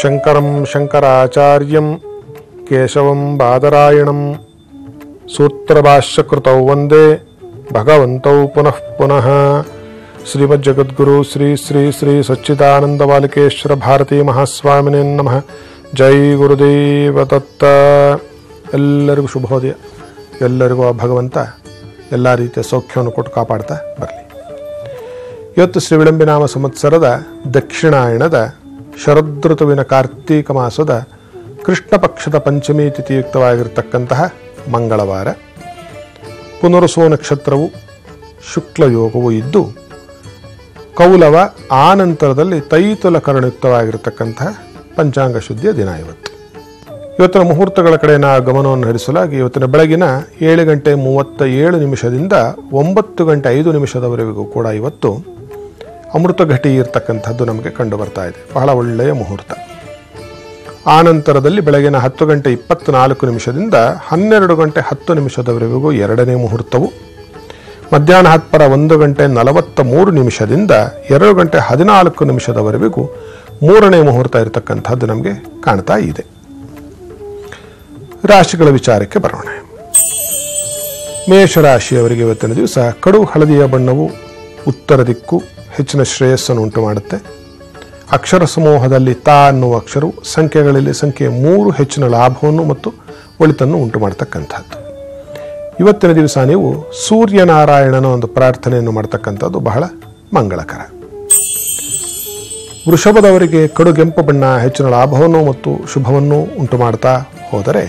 ಶಂಕರಂ ಶಂಕರಾಚಾರ್ಯಂ ಕೇಶವಂ ಬಾದರಾಯಣಂ ಸೂತ್ರಭಾಷ್ಯಕೃತೌ ವಂದೇ ಭಗವಂತೌ ಪುನಃ ಪುನಃ. ಶ್ರೀಮಜ್ಜಗದ್ಗುರು ಶ್ರೀ ಶ್ರೀ ಶ್ರೀ ಸಚ್ಚಿದಾನಂದ ಬಾಲಕೇಶ್ವರ ಭಾರತೀ ಮಹಾಸ್ವಾಮಿನೇ ನಮಃ. ಜೈ ಗುರುದೇವ ದತ್ತ. ಎಲ್ಲರಿಗೂ ಶುಭೋದಯ. ಎಲ್ಲರಿಗೂ ಆ ಭಗವಂತ ಎಲ್ಲ ರೀತಿಯ ಸೌಖ್ಯವನ್ನು ಕೊಟ್ಟು ಕಾಪಾಡ್ತಾ ಬರಲಿ. ಇವತ್ತು ಶ್ರೀ ವಿಳಂಬಿನಾಮ ಸಂವತ್ಸರದ ದಕ್ಷಿಣಾಯಣದ ಶರದೃತುವಿನ ಕಾರ್ತೀಕ ಮಾಸದ ಕೃಷ್ಣ ಪಕ್ಷದ ಪಂಚಮಿ ತಿಥಿಯುಕ್ತವಾಗಿರತಕ್ಕಂತಹ ಮಂಗಳವಾರ. ಪುನರ್ವಸು ನಕ್ಷತ್ರವು ಶುಕ್ಲಯೋಗವು ಇದ್ದು ಕೌಲವ ಆನಂತರದಲ್ಲಿ ತೈತುಲ ಕರಣಯುಕ್ತವಾಗಿರತಕ್ಕಂತಹ ಪಂಚಾಂಗ ಶುದ್ಧಿಯ ದಿನ ಇವತ್ತು. ಇವತ್ತಿನ ಮುಹೂರ್ತಗಳ ಕಡೆ ಗಮನವನ್ನು ಹರಿಸಲಾಗಿ ಇವತ್ತಿನ ಬೆಳಗಿನ 7:37 9:05 ಕೂಡ ಇವತ್ತು ಅಮೃತ ಘಟಿ ಇರತಕ್ಕಂಥದ್ದು ನಮಗೆ ಕಂಡು ಬರ್ತಾ ಇದೆ. ಬಹಳ ಒಳ್ಳೆಯ ಮುಹೂರ್ತ. ಆನಂತರದಲ್ಲಿ ಬೆಳಗಿನ 10:24 12:10 ಎರಡನೇ ಮುಹೂರ್ತವು, ಮಧ್ಯಾಹ್ನ 1:43 2:14 ಮೂರನೇ ಮುಹೂರ್ತ ಇರತಕ್ಕಂಥದ್ದು ನಮಗೆ ಕಾಣ್ತಾ ಇದೆ. ರಾಶಿಗಳ ವಿಚಾರಕ್ಕೆ ಬರೋಣ. ಮೇಷರಾಶಿಯವರಿಗೆ ಇವತ್ತಿನ ದಿವಸ ಕಡು ಹಳದಿಯ ಬಣ್ಣವು ಉತ್ತರ ದಿಕ್ಕು ಹೆಚ್ಚಿನ ಶ್ರೇಯಸ್ಸನ್ನು ಉಂಟು ಮಾಡುತ್ತೆ. ಅಕ್ಷರ ಸಮೂಹದಲ್ಲಿ ತಾ ಅನ್ನುವ ಅಕ್ಷರವು ಸಂಖ್ಯೆಗಳಲ್ಲಿ ಸಂಖ್ಯೆ 3 ಹೆಚ್ಚಿನ ಲಾಭವನ್ನು ಮತ್ತು ಒಳಿತನ್ನು ಉಂಟು ಮಾಡತಕ್ಕಂಥದ್ದು. ಇವತ್ತಿನ ದಿವಸ ನೀವು ಸೂರ್ಯನಾರಾಯಣನ ಒಂದು ಪ್ರಾರ್ಥನೆಯನ್ನು ಮಾಡತಕ್ಕಂಥದ್ದು ಬಹಳ ಮಂಗಳಕರ. ವೃಷಭದವರಿಗೆ ಕಡುಗೆಂಪು ಬಣ್ಣ ಹೆಚ್ಚಿನ ಲಾಭವನ್ನು ಮತ್ತು ಶುಭವನ್ನು ಉಂಟು ಮಾಡ್ತಾ ಹೋದರೆ,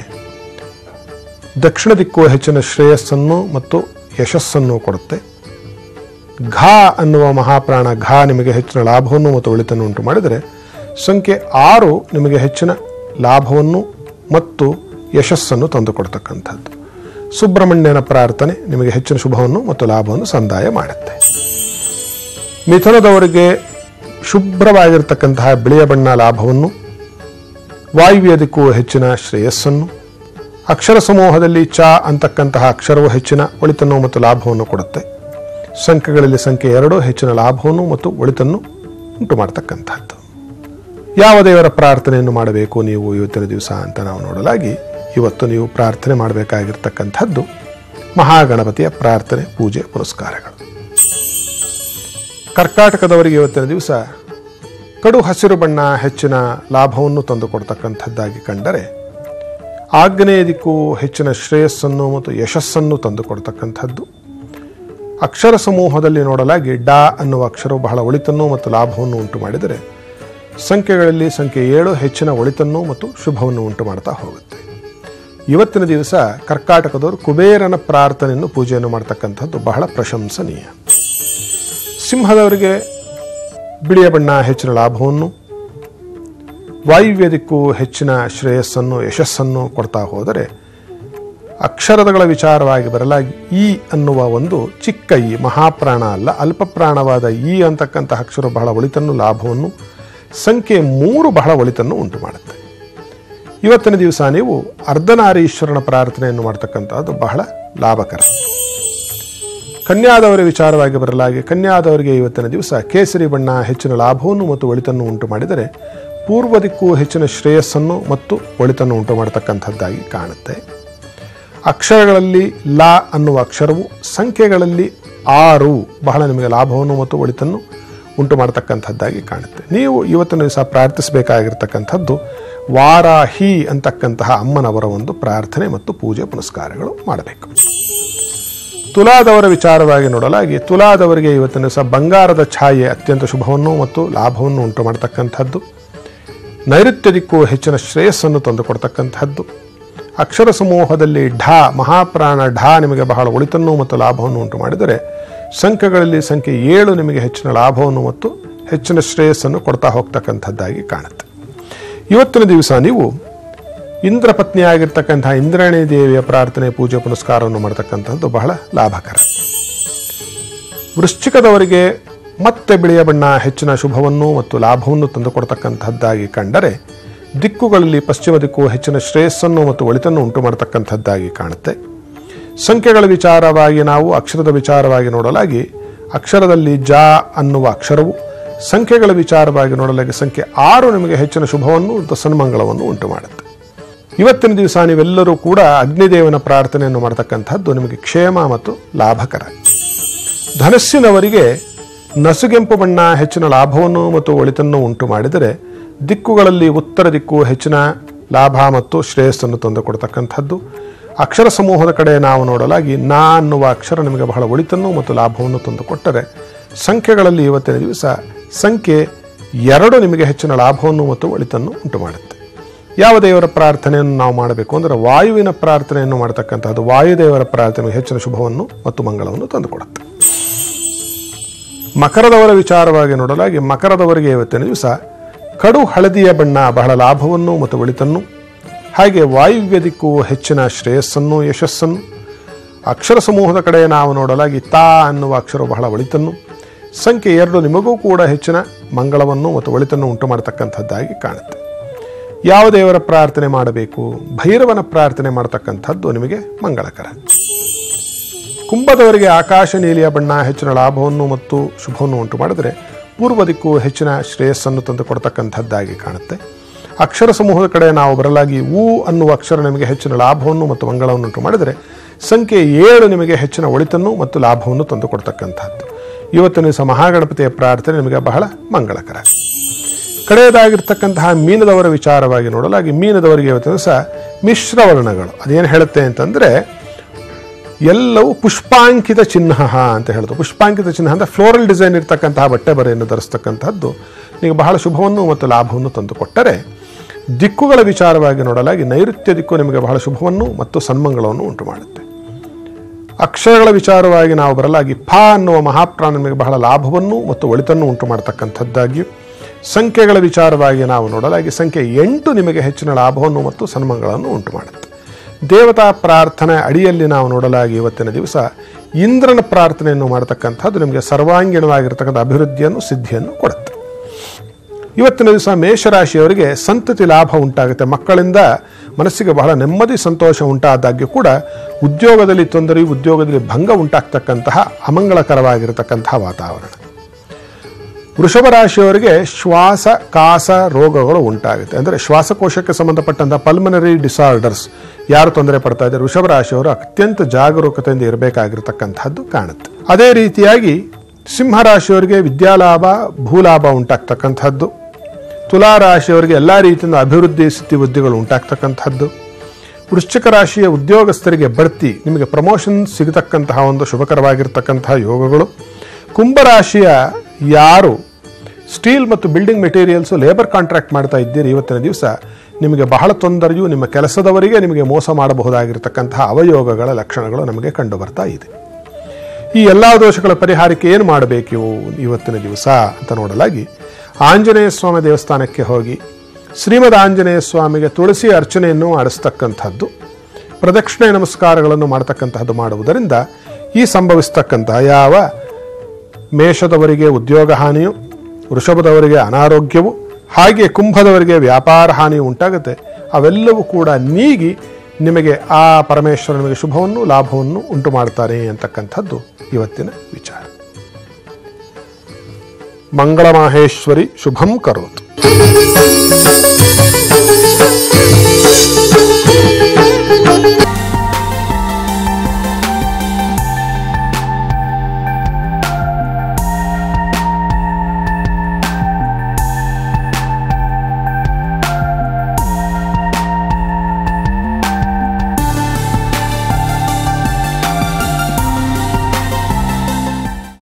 ದಕ್ಷಿಣ ದಿಕ್ಕು ಹೆಚ್ಚಿನ ಶ್ರೇಯಸ್ಸನ್ನು ಮತ್ತು ಯಶಸ್ಸನ್ನು ಕೊಡುತ್ತೆ. ಘಾ ಅನ್ನುವ ಮಹಾಪ್ರಾಣ ಘಾ ನಿಮಗೆ ಹೆಚ್ಚಿನ ಲಾಭವನ್ನು ಮತ್ತು ಒಳಿತನ್ನು ಉಂಟು ಮಾಡಿದರೆ, ಸಂಖ್ಯೆ 6 ನಿಮಗೆ ಹೆಚ್ಚಿನ ಲಾಭವನ್ನು ಮತ್ತು ಯಶಸ್ಸನ್ನು ತಂದುಕೊಡ್ತಕ್ಕಂಥದ್ದು. ಸುಬ್ರಹ್ಮಣ್ಯನ ಪ್ರಾರ್ಥನೆ ನಿಮಗೆ ಹೆಚ್ಚಿನ ಶುಭವನ್ನು ಮತ್ತು ಲಾಭವನ್ನು ಸಂದಾಯ ಮಾಡುತ್ತೆ. ಮಿಥುನದವರಿಗೆ ಶುಭ್ರವಾಗಿರ್ತಕ್ಕಂತಹ ಬಿಳಿಯ ಬಣ್ಣ ಲಾಭವನ್ನು, ವಾಯುವ್ಯ ದಿಕ್ಕು ಹೆಚ್ಚಿನ ಶ್ರೇಯಸ್ಸನ್ನು, ಅಕ್ಷರ ಸಮೂಹದಲ್ಲಿ ಚ ಅಂತಕ್ಕಂತಹ ಅಕ್ಷರವು ಹೆಚ್ಚಿನ ಒಳಿತನ್ನು ಮತ್ತು ಲಾಭವನ್ನು ಕೊಡುತ್ತೆ. ಸಂಖ್ಯೆಗಳಲ್ಲಿ ಸಂಖ್ಯೆ 2 ಹೆಚ್ಚಿನ ಲಾಭವನ್ನು ಮತ್ತು ಒಳಿತನ್ನು ಉಂಟು ಮಾಡತಕ್ಕಂಥದ್ದು. ಯಾವ ದೇವರ ಪ್ರಾರ್ಥನೆಯನ್ನು ಮಾಡಬೇಕು ನೀವು ಇವತ್ತಿನ ದಿವಸ ಅಂತ ನಾವು ನೋಡಲಾಗಿ, ಇವತ್ತು ನೀವು ಪ್ರಾರ್ಥನೆ ಮಾಡಬೇಕಾಗಿರ್ತಕ್ಕಂಥದ್ದು ಮಹಾಗಣಪತಿಯ ಪ್ರಾರ್ಥನೆ, ಪೂಜೆ, ಪುರಸ್ಕಾರಗಳು. ಕರ್ಕಾಟಕದವರಿಗೆ ಇವತ್ತಿನ ದಿವಸ ಕಡು ಹಸಿರು ಬಣ್ಣ ಹೆಚ್ಚಿನ ಲಾಭವನ್ನು ತಂದುಕೊಡ್ತಕ್ಕಂಥದ್ದಾಗಿ ಕಂಡರೆ, ಆಗ್ನೇಯ ದಿಕ್ಕು ಹೆಚ್ಚಿನ ಶ್ರೇಯಸ್ಸನ್ನು ಮತ್ತು ಯಶಸ್ಸನ್ನು ತಂದುಕೊಡ್ತಕ್ಕಂಥದ್ದು. ಅಕ್ಷರ ಸಮೂಹದಲ್ಲಿ ನೋಡಲಾಗಿ ಡಾ ಅನ್ನುವ ಅಕ್ಷರವು ಬಹಳ ಒಳಿತನ್ನು ಮತ್ತು ಲಾಭವನ್ನು ಉಂಟು ಮಾಡಿದರೆ, ಸಂಖ್ಯೆಗಳಲ್ಲಿ ಸಂಖ್ಯೆ 7 ಹೆಚ್ಚಿನ ಒಳಿತನ್ನು ಮತ್ತು ಶುಭವನ್ನು ಉಂಟು ಮಾಡ್ತಾ ಹೋಗುತ್ತೆ. ಇವತ್ತಿನ ದಿವಸ ಕರ್ಕಾಟಕದವರು ಕುಬೇರನ ಪ್ರಾರ್ಥನೆಯನ್ನು ಪೂಜೆಯನ್ನು ಮಾಡ್ತಕ್ಕಂಥದ್ದು ಬಹಳ ಪ್ರಶಂಸನೀಯ. ಸಿಂಹದವರಿಗೆ ಬಿಳಿಯ ಬಣ್ಣ ಹೆಚ್ಚಿನ ಲಾಭವನ್ನು, ವಾಯುವ್ಯ ದಿಕ್ಕು ಹೆಚ್ಚಿನ ಶ್ರೇಯಸ್ಸನ್ನು ಯಶಸ್ಸನ್ನು ಕೊಡ್ತಾ ಹೋದರೆ, ಅಕ್ಷರಗಳ ವಿಚಾರವಾಗಿ ಬರಲಾಗಿ ಈ ಅನ್ನುವ ಒಂದು ಚಿಕ್ಕ ಈ ಮಹಾಪ್ರಾಣ ಅಲ್ಲ, ಅಲ್ಪ ಪ್ರಾಣವಾದ ಈ ಅಂತಕ್ಕಂತಹ ಅಕ್ಷರ ಬಹಳ ಒಳಿತನ್ನು ಲಾಭವನ್ನು, ಸಂಖ್ಯೆ 3 ಬಹಳ ಒಳಿತನ್ನು ಉಂಟು ಮಾಡುತ್ತೆ. ಇವತ್ತಿನ ದಿವಸ ನೀವು ಅರ್ಧನಾರೀಶ್ವರನ ಪ್ರಾರ್ಥನೆಯನ್ನು ಮಾಡ್ತಕ್ಕಂಥದ್ದು ಬಹಳ ಲಾಭಕರ. ಕನ್ಯಾದವರ ವಿಚಾರವಾಗಿ ಬರಲಾಗಿ, ಕನ್ಯಾದವರಿಗೆ ಇವತ್ತಿನ ದಿವಸ ಕೇಸರಿ ಬಣ್ಣ ಹೆಚ್ಚಿನ ಲಾಭವನ್ನು ಮತ್ತು ಒಳಿತನ್ನು ಉಂಟು ಮಾಡಿದರೆ, ಪೂರ್ವ ದಿಕ್ಕು ಹೆಚ್ಚಿನ ಶ್ರೇಯಸ್ಸನ್ನು ಮತ್ತು ಒಳಿತನ್ನು ಉಂಟು ಮಾಡತಕ್ಕಂಥದ್ದಾಗಿ ಕಾಣುತ್ತೆ. ಅಕ್ಷರಗಳಲ್ಲಿ ಲಾ ಅನ್ನುವ ಅಕ್ಷರವು ಸಂಖ್ಯೆಗಳಲ್ಲಿ 6 ಬಹಳ ನಿಮಗೆ ಲಾಭವನ್ನು ಮತ್ತು ಒಳಿತನ್ನು ಉಂಟು ಮಾಡತಕ್ಕಂಥದ್ದಾಗಿ ಕಾಣುತ್ತೆ. ನೀವು ಇವತ್ತಿನ ದಿವಸ ಪ್ರಾರ್ಥಿಸಬೇಕಾಗಿರ್ತಕ್ಕಂಥದ್ದು ವಾರಾಹಿ ಅಂತಕ್ಕಂತಹ ಅಮ್ಮನವರ ಒಂದು ಪ್ರಾರ್ಥನೆ ಮತ್ತು ಪೂಜೆ ಪುನಸ್ಕಾರಗಳು ಮಾಡಬೇಕು. ತುಲಾದವರ ವಿಚಾರವಾಗಿ ನೋಡಲಾಗಿ, ತುಲಾದವರಿಗೆ ಇವತ್ತಿನ ದಿವಸ ಬಂಗಾರದ ಛಾಯೆ ಅತ್ಯಂತ ಶುಭವನ್ನು ಮತ್ತು ಲಾಭವನ್ನು ಉಂಟು ಮಾಡತಕ್ಕಂಥದ್ದು. ನೈಋತ್ಯ ದಿಕ್ಕು ಹೆಚ್ಚಿನ ಶ್ರೇಯಸ್ಸನ್ನು ತಂದುಕೊಡ್ತಕ್ಕಂಥದ್ದು. ಅಕ್ಷರ ಸಮೂಹದಲ್ಲಿ ಢಾ ಮಹಾಪ್ರಾಣ ಢಾ ನಿಮಗೆ ಬಹಳ ಒಳಿತನ್ನು ಮತ್ತು ಲಾಭವನ್ನು ಉಂಟು ಮಾಡಿದರೆ, ಸಂಖ್ಯೆಗಳಲ್ಲಿ ಸಂಖ್ಯೆ 7 ನಿಮಗೆ ಹೆಚ್ಚಿನ ಲಾಭವನ್ನು ಮತ್ತು ಹೆಚ್ಚಿನ ಶ್ರೇಯಸ್ಸನ್ನು ಕೊಡ್ತಾ ಹೋಗ್ತಕ್ಕಂಥದ್ದಾಗಿ ಕಾಣುತ್ತೆ. ಇವತ್ತಿನ ದಿವಸ ನೀವು ಇಂದ್ರ ಪತ್ನಿಯಾಗಿರ್ತಕ್ಕಂತಹ ಇಂದ್ರಾಣಿ ದೇವಿಯ ಪ್ರಾರ್ಥನೆ, ಪೂಜೆ, ಪುನಸ್ಕಾರವನ್ನು ಮಾಡತಕ್ಕಂಥದ್ದು ಬಹಳ ಲಾಭಕರ. ವೃಶ್ಚಿಕದವರಿಗೆ ಮತ್ತೆ ಬಿಳಿಯ ಬಣ್ಣ ಹೆಚ್ಚಿನ ಶುಭವನ್ನು ಮತ್ತು ಲಾಭವನ್ನು ತಂದುಕೊಡ್ತಕ್ಕಂಥದ್ದಾಗಿ ಕಂಡರೆ, ದಿಕ್ಕುಗಳಲ್ಲಿ ಪಶ್ಚಿಮ ದಿಕ್ಕು ಹೆಚ್ಚಿನ ಶ್ರೇಯಸ್ಸನ್ನು ಮತ್ತು ಒಳಿತನ್ನು ಉಂಟು ಮಾಡತಕ್ಕಂಥದ್ದಾಗಿ ಕಾಣುತ್ತೆ. ಸಂಖ್ಯೆಗಳ ವಿಚಾರವಾಗಿ ನಾವು ಅಕ್ಷರದ ವಿಚಾರವಾಗಿ ನೋಡಲಾಗಿ, ಅಕ್ಷರದಲ್ಲಿ ಜ ಅನ್ನುವ ಅಕ್ಷರವು ಸಂಖ್ಯೆಗಳ ವಿಚಾರವಾಗಿ ನೋಡಲಾಗಿ ಸಂಖ್ಯೆ 6 ನಿಮಗೆ ಹೆಚ್ಚಿನ ಶುಭವನ್ನು ಮತ್ತು ಸನ್ಮಂಗಳವನ್ನು ಉಂಟು ಮಾಡುತ್ತೆ. ಇವತ್ತಿನ ದಿವಸ ನೀವೆಲ್ಲರೂ ಕೂಡ ಅಗ್ನಿದೇವನ ಪ್ರಾರ್ಥನೆಯನ್ನು ಮಾಡತಕ್ಕಂಥದ್ದು ನಿಮಗೆ ಕ್ಷೇಮ ಮತ್ತು ಲಾಭಕರ. ಧನಸ್ಸಿನವರಿಗೆ ನಸುಗೆಂಪು ಬಣ್ಣ ಹೆಚ್ಚಿನ ಲಾಭವನ್ನು ಮತ್ತು ಒಳಿತನ್ನು ಉಂಟು ಮಾಡಿದರೆ, ದಿಕ್ಕುಗಳಲ್ಲಿ ಉತ್ತರ ದಿಕ್ಕು ಹೆಚ್ಚಿನ ಲಾಭ ಮತ್ತು ಶ್ರೇಯಸ್ಸನ್ನು ತಂದುಕೊಡ್ತಕ್ಕಂಥದ್ದು. ಅಕ್ಷರ ಸಮೂಹದ ಕಡೆ ನಾವು ನೋಡಲಾಗಿ ನಾ ಅನ್ನುವ ಅಕ್ಷರ ನಿಮಗೆ ಬಹಳ ಒಳಿತನ್ನು ಮತ್ತು ಲಾಭವನ್ನು ತಂದುಕೊಟ್ಟರೆ, ಸಂಖ್ಯೆಗಳಲ್ಲಿ ಇವತ್ತಿನ ದಿವಸ ಸಂಖ್ಯೆ 2 ನಿಮಗೆ ಹೆಚ್ಚಿನ ಲಾಭವನ್ನು ಮತ್ತು ಒಳಿತನ್ನು ಉಂಟು ಮಾಡುತ್ತೆ. ಯಾವ ದೇವರ ಪ್ರಾರ್ಥನೆಯನ್ನು ನಾವು ಮಾಡಬೇಕು ಅಂದರೆ ವಾಯುವಿನ ಪ್ರಾರ್ಥನೆಯನ್ನು ಮಾಡತಕ್ಕಂಥದ್ದು. ವಾಯುದೇವರ ಪ್ರಾರ್ಥನೆ ಹೆಚ್ಚಿನ ಶುಭವನ್ನು ಮತ್ತು ಮಂಗಳವನ್ನು ತಂದುಕೊಡುತ್ತೆ. ಮಕರದವರ ವಿಚಾರವಾಗಿ ನೋಡಲಾಗಿ ಮಕರದವರಿಗೆ ಇವತ್ತಿನ ದಿವಸ ಕಡು ಹಳದಿಯ ಬಣ್ಣ ಬಹಳ ಲಾಭವನ್ನು ಮತ್ತು ಒಳಿತನ್ನು, ಹಾಗೆ ವಾಯುವ್ಯ ದಿಕ್ಕು ಹೆಚ್ಚಿನ ಶ್ರೇಯಸ್ಸನ್ನು ಯಶಸ್ಸನ್ನು, ಅಕ್ಷರ ಸಮೂಹದ ಕಡೆ ನಾವು ನೋಡಲಾಗಿ ತಾ ಅನ್ನುವ ಅಕ್ಷರ ಬಹಳ ಒಳಿತನ್ನು, ಸಂಖ್ಯೆ 2 ನಿಮಗೂ ಕೂಡ ಹೆಚ್ಚಿನ ಮಂಗಳವನ್ನು ಮತ್ತು ಒಳಿತನ್ನು ಉಂಟು ಮಾಡತಕ್ಕಂಥದ್ದಾಗಿ ಕಾಣುತ್ತೆ. ಯಾವ ದೇವರ ಪ್ರಾರ್ಥನೆ ಮಾಡಬೇಕು? ಭೈರವನ ಪ್ರಾರ್ಥನೆ ಮಾಡತಕ್ಕಂಥದ್ದು ನಿಮಗೆ ಮಂಗಳಕರ. ಕುಂಭದವರಿಗೆ ಆಕಾಶ ನೀಲಿಯ ಬಣ್ಣ ಹೆಚ್ಚಿನ ಲಾಭವನ್ನು ಮತ್ತು ಶುಭವನ್ನು ಉಂಟು ಮಾಡಿದರೆ, ಪೂರ್ವ ದಿಕ್ಕು ಹೆಚ್ಚಿನ ಶ್ರೇಯಸ್ಸನ್ನು ತಂದು ಕೊಡ್ತಕ್ಕಂಥದ್ದಾಗಿ ಕಾಣುತ್ತೆ. ಅಕ್ಷರ ಸಮೂಹದ ಕಡೆ ನಾವು ಬರಲಾಗಿ ಊ ಅನ್ನುವ ಅಕ್ಷರ ನಿಮಗೆ ಹೆಚ್ಚಿನ ಲಾಭವನ್ನು ಮತ್ತು ಮಂಗಳವನ್ನು ಉಂಟು ಮಾಡಿದರೆ, ಸಂಖ್ಯೆ 7 ನಿಮಗೆ ಹೆಚ್ಚಿನ ಒಳಿತನ್ನು ಮತ್ತು ಲಾಭವನ್ನು ತಂದು ಕೊಡ್ತಕ್ಕಂಥದ್ದು. ಇವತ್ತಿನ ದಿವಸ ಮಹಾಗಣಪತಿಯ ಪ್ರಾರ್ಥನೆ ನಿಮಗೆ ಬಹಳ ಮಂಗಳಕರ. ಕಡೆಯದಾಗಿರ್ತಕ್ಕಂತಹ ಮೀನದವರ ವಿಚಾರವಾಗಿ ನೋಡಲಾಗಿ ಮೀನದವರಿಗೆ ಇವತ್ತಿನ ದಿವಸ ಮಿಶ್ರವರ್ಣಗಳು ಅದೇನು ಹೇಳುತ್ತೆ ಅಂತಂದರೆ, ಎಲ್ಲವೂ ಪುಷ್ಪಾಂಕಿತ ಚಿಹ್ನ ಅಂತ ಹೇಳೋದು. ಪುಷ್ಪಾಂಕಿತ ಚಿಹ್ನ ಅಂದರೆ ಫ್ಲೋರಲ್ ಡಿಸೈನ್ ಇರ್ತಕ್ಕಂತಹ ಬಟ್ಟೆ ಬರೆಯನ್ನು ಧರಿಸ್ತಕ್ಕಂಥದ್ದು ನಿಮಗೆ ಬಹಳ ಶುಭವನ್ನು ಮತ್ತು ಲಾಭವನ್ನು ತಂದುಕೊಟ್ಟರೆ, ದಿಕ್ಕುಗಳ ವಿಚಾರವಾಗಿ ನೋಡಲಾಗಿ ನೈಋತ್ಯ ದಿಕ್ಕು ನಿಮಗೆ ಬಹಳ ಶುಭವನ್ನು ಮತ್ತು ಸನ್ಮಂಗಳವನ್ನು ಉಂಟು ಮಾಡುತ್ತೆ. ಅಕ್ಷರಗಳ ವಿಚಾರವಾಗಿ ನಾವು ಬರಲಾಗಿ ಫ ಅನ್ನುವ ಮಹಾಪ್ರಾಣ ನಿಮಗೆ ಬಹಳ ಲಾಭವನ್ನು ಮತ್ತು ಒಳಿತನ್ನು ಉಂಟು ಮಾಡತಕ್ಕಂಥದ್ದಾಗಿಯೂ, ಸಂಖ್ಯೆಗಳ ವಿಚಾರವಾಗಿ ನಾವು ನೋಡಲಾಗಿ ಸಂಖ್ಯೆ 8 ನಿಮಗೆ ಹೆಚ್ಚಿನ ಲಾಭವನ್ನು ಮತ್ತು ಸನ್ಮಂಗಳನ್ನು ಉಂಟು ಮಾಡುತ್ತೆ. ದೇವತಾ ಪ್ರಾರ್ಥನೆ ಅಡಿಯಲ್ಲಿ ನಾವು ನೋಡಲಾಗಿ ಇವತ್ತಿನ ದಿವಸ ಇಂದ್ರನ ಪ್ರಾರ್ಥನೆಯನ್ನು ಮಾಡತಕ್ಕಂಥದ್ದು ನಿಮಗೆ ಸರ್ವಾಂಗೀಣವಾಗಿರ್ತಕ್ಕಂಥ ಅಭಿವೃದ್ಧಿಯನ್ನು ಸಿದ್ಧಿಯನ್ನು ಕೊಡುತ್ತೆ. ಇವತ್ತಿನ ದಿವಸ ಮೇಷರಾಶಿಯವರಿಗೆ ಸಂತತಿ ಲಾಭ ಉಂಟಾಗುತ್ತೆ. ಮಕ್ಕಳಿಂದ ಮನಸ್ಸಿಗೆ ಬಹಳ ನೆಮ್ಮದಿ ಸಂತೋಷ ಉಂಟಾದಾಗ್ಯೂ ಕೂಡ ಉದ್ಯೋಗದಲ್ಲಿ ತೊಂದರೆ, ಉದ್ಯೋಗದಲ್ಲಿ ಭಂಗ ಉಂಟಾಗ್ತಕ್ಕಂತಹ ಅಮಂಗಳಕರವಾಗಿರತಕ್ಕಂತಹ ವಾತಾವರಣ. ವೃಷಭ ರಾಶಿಯವರಿಗೆ ಶ್ವಾಸ ಕಾಸ ರೋಗಗಳು ಉಂಟಾಗುತ್ತೆ. ಅಂದರೆ ಶ್ವಾಸಕೋಶಕ್ಕೆ ಸಂಬಂಧಪಟ್ಟಂತಹ ಪಲ್ಮನರಿ ಡಿಸಾರ್ಡರ್ಸ್ ಯಾರು ತೊಂದರೆ ಪಡ್ತಾ ಇದ್ದಾರೆ, ವೃಷಭ ರಾಶಿಯವರು ಅತ್ಯಂತ ಜಾಗರೂಕತೆಯಿಂದ ಇರಬೇಕಾಗಿರ್ತಕ್ಕಂಥದ್ದು ಕಾಣುತ್ತೆ. ಅದೇ ರೀತಿಯಾಗಿ ಸಿಂಹರಾಶಿಯವರಿಗೆ ವಿದ್ಯಾಲಾಭ ಭೂಲಾಭ ಉಂಟಾಗ್ತಕ್ಕಂಥದ್ದು. ತುಲಾರಾಶಿಯವರಿಗೆ ಎಲ್ಲ ರೀತಿಯಿಂದ ಅಭಿವೃದ್ಧಿ ಸ್ಥಿತಿವೃದ್ಧಿಗಳು ಉಂಟಾಗ್ತಕ್ಕಂಥದ್ದು. ವೃಶ್ಚಿಕ ರಾಶಿಯ ಉದ್ಯೋಗಸ್ಥರಿಗೆ ಬಡ್ತಿ, ನಿಮಗೆ ಪ್ರಮೋಷನ್ ಸಿಗತಕ್ಕಂತಹ ಒಂದು ಶುಭಕರವಾಗಿರ್ತಕ್ಕಂತಹ ಯೋಗಗಳು. ಕುಂಭರಾಶಿಯ ಯಾರು ಸ್ಟೀಲ್ ಮತ್ತು ಬಿಲ್ಡಿಂಗ್ ಮೆಟೀರಿಯಲ್ಸು ಲೇಬರ್ ಕಾಂಟ್ರಾಕ್ಟ್ ಮಾಡ್ತಾ ಇದ್ದೀರಿ, ಇವತ್ತಿನ ದಿವಸ ನಿಮಗೆ ಬಹಳ ತೊಂದರೆಯೂ ನಿಮ್ಮ ಕೆಲಸದವರಿಗೆ ನಿಮಗೆ ಮೋಸ ಮಾಡಬಹುದಾಗಿರ್ತಕ್ಕಂತಹ ಅವಯೋಗಗಳ ಲಕ್ಷಣಗಳು ನಮಗೆ ಕಂಡು ಬರ್ತಾ ಇದೆ. ಈ ಎಲ್ಲ ದೋಷಗಳ ಪರಿಹಾರಕ್ಕೆ ಏನು ಮಾಡಬೇಕು ಇವತ್ತಿನ ದಿವಸ ಅಂತ ನೋಡಲಾಗಿ, ಆಂಜನೇಯ ಸ್ವಾಮಿ ದೇವಸ್ಥಾನಕ್ಕೆ ಹೋಗಿ ಶ್ರೀಮದ್ ಆಂಜನೇಯ ಸ್ವಾಮಿಗೆ ತುಳಸಿ ಅರ್ಚನೆಯನ್ನು ಮಾಡಿಸ್ತಕ್ಕಂಥದ್ದು, ಪ್ರದಕ್ಷಿಣೆ ನಮಸ್ಕಾರಗಳನ್ನು ಮಾಡತಕ್ಕಂತಹದ್ದು ಮಾಡುವುದರಿಂದ ಈ ಸಂಭವಿಸ್ತಕ್ಕಂತಹ ಯಾವ ಮೇಷದವರಿಗೆ ಉದ್ಯೋಗ ಹಾನಿಯು, ವೃಷಭದವರಿಗೆ ಅನಾರೋಗ್ಯವು, ಹಾಗೆ ಕುಂಭದವರಿಗೆ ವ್ಯಾಪಾರ ಹಾನಿಯು ಉಂಟಾಗುತ್ತೆ. ಅವೆಲ್ಲವೂ ಕೂಡ ನೀಗಿ ನಿಮಗೆ ಆ ಪರಮೇಶ್ವರ ನಿಮಗೆ ಶುಭವನ್ನು ಲಾಭವನ್ನು ಉಂಟು ಮಾಡ್ತಾನೆ ಅಂತಕ್ಕಂಥದ್ದು ಇವತ್ತಿನ ವಿಚಾರ. ಮಂಗಳ ಮಾಹೇಶ್ವರಿ ಶುಭಂ ಕರೋತು.